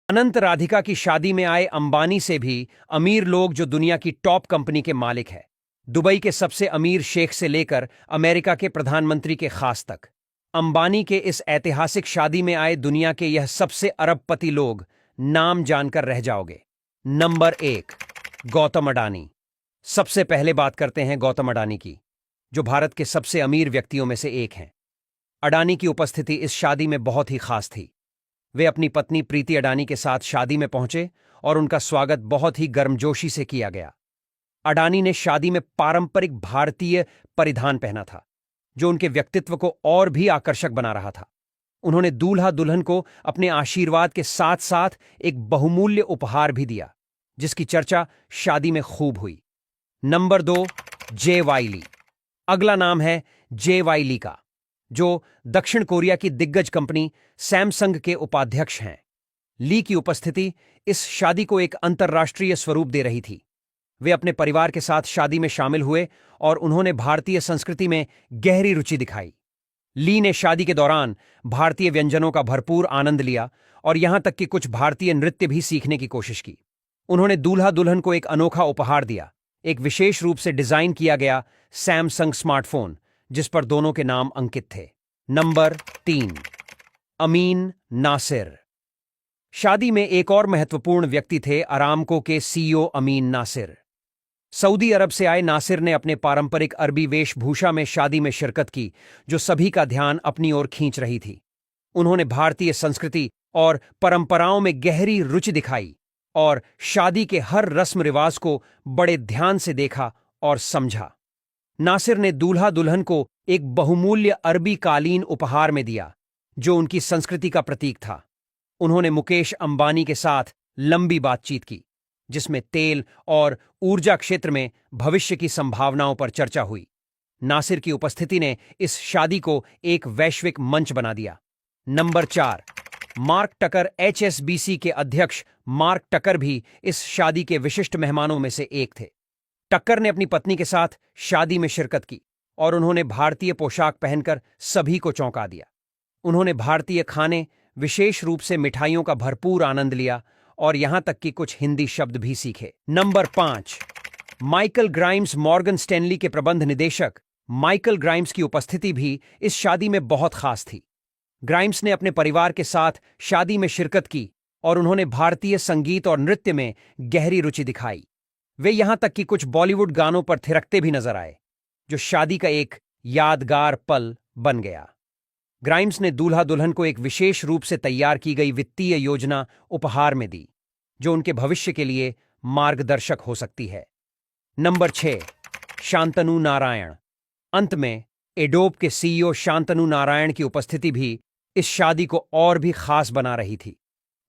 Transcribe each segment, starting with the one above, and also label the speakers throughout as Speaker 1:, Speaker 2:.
Speaker 1: अनंत राधिका की शादी में आए अंबानी से भी अमीर लोग जो दुनिया की टॉप कंपनी के मालिक है। दुबई के सबसे अमीर शेख से लेकर अमेरिका के प्रधानमंत्री के खास तक। अंबानी के इस ऐतिहासिक शादी में आए दुनिया के यह सबसे अरबपति लोग, नाम जानकर रह जाओगे। नंबर 1, गौतम अडानी। सबसे पहले बात करते हैं गौतम अडानी की, जो भारत के सबसे अमीर व्यक्तियों में से एक हैं। अडानी की उपस्थिति इस शादी में बहुत ही खास थी। वे अपनी पत्नी प्रीति अडानी के साथ शादी में पहुंचे और उनका स्वागत बहुत ही गर्मजोशी से किया गया। अडानी ने शादी में पारंपरिक भारतीय परिधान पहना था, जो उनके व्यक्तित्व को और भी आकर्षक बना रहा था। उन्होंने दूल्हा दुल्हन को अपने आशीर्वाद के साथ साथ एक बहुमूल्य उपहार भी दिया, जिसकी चर्चा शादी में खूब हुई। नंबर 2, जे वाई ली। अगला नाम है जे वाई ली का, जो दक्षिण कोरिया की दिग्गज कंपनी सैमसंग के उपाध्यक्ष हैं। ली की उपस्थिति इस शादी को एक अंतर्राष्ट्रीय स्वरूप दे रही थी। वे अपने परिवार के साथ शादी में शामिल हुए और उन्होंने भारतीय संस्कृति में गहरी रुचि दिखाई। ली ने शादी के दौरान भारतीय व्यंजनों का भरपूर आनंद लिया और यहां तक कि कुछ भारतीय नृत्य भी सीखने की कोशिश की। उन्होंने दूल्हा दुल्हन को एक अनोखा उपहार दिया, एक विशेष रूप से डिजाइन किया गया सैमसंग स्मार्टफोन, जिस पर दोनों के नाम अंकित थे। नंबर 3, अमीन नासिर। शादी में एक और महत्वपूर्ण व्यक्ति थे अरामको के सीईओ अमीन नासिर। सऊदी अरब से आए नासिर ने अपने पारंपरिक अरबी वेशभूषा में शादी में शिरकत की, जो सभी का ध्यान अपनी ओर खींच रही थी। उन्होंने भारतीय संस्कृति और परंपराओं में गहरी रुचि दिखाई और शादी के हर रस्म रिवाज को बड़े ध्यान से देखा और समझा। नासिर ने दूल्हा दुल्हन को एक बहुमूल्य अरबी कालीन उपहार में दिया, जो उनकी संस्कृति का प्रतीक था। उन्होंने मुकेश अंबानी के साथ लंबी बातचीत की, जिसमें तेल और ऊर्जा क्षेत्र में भविष्य की संभावनाओं पर चर्चा हुई। नासिर की उपस्थिति ने इस शादी को एक वैश्विक मंच बना दिया। नंबर 4, मार्क टकर। एचएसबीसी के अध्यक्ष मार्क टकर भी इस शादी के विशिष्ट मेहमानों में से एक थे। टक्कर ने अपनी पत्नी के साथ शादी में शिरकत की और उन्होंने भारतीय पोशाक पहनकर सभी को चौंका दिया। उन्होंने भारतीय खाने, विशेष रूप से मिठाइयों का भरपूर आनंद लिया और यहां तक कि कुछ हिंदी शब्द भी सीखे। Number 5, Michael Grimes. Morgan Stanley के प्रबंध निदेशक माइकल ग्राइम्स की उपस्थिति भी इस शादी में बहुत खास थी। ग्राइम्स ने अपने परिवार के साथ शादी में शिरकत की और उन्होंने भारतीय संगीत और नृत्य में गहरी रुचि दिखाई। वे यहां तक कि कुछ बॉलीवुड गानों पर थिरकते भी नजर आए, जो शादी का एक यादगार पल बन गया। ग्राइम्स ने दूल्हा दुल्हन को एक विशेष रूप से तैयार की गई वित्तीय योजना उपहार में दी, जो उनके भविष्य के लिए मार्गदर्शक हो सकती है। नंबर 6, शांतनु नारायण। अंत में एडोब के सीईओ शांतनु नारायण की उपस्थिति भी इस शादी को और भी खास बना रही थी।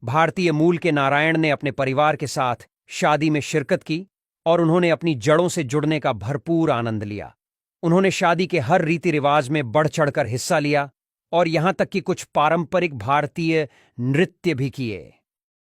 Speaker 1: भारतीय मूल के नारायण ने अपने परिवार के साथ शादी में शिरकत की और उन्होंने अपनी जड़ों से जुड़ने का भरपूर आनंद लिया। उन्होंने शादी के हर रीति रिवाज में बढ़ चढ़कर हिस्सा लिया और यहां तक कि कुछ पारंपरिक भारतीय नृत्य भी किए।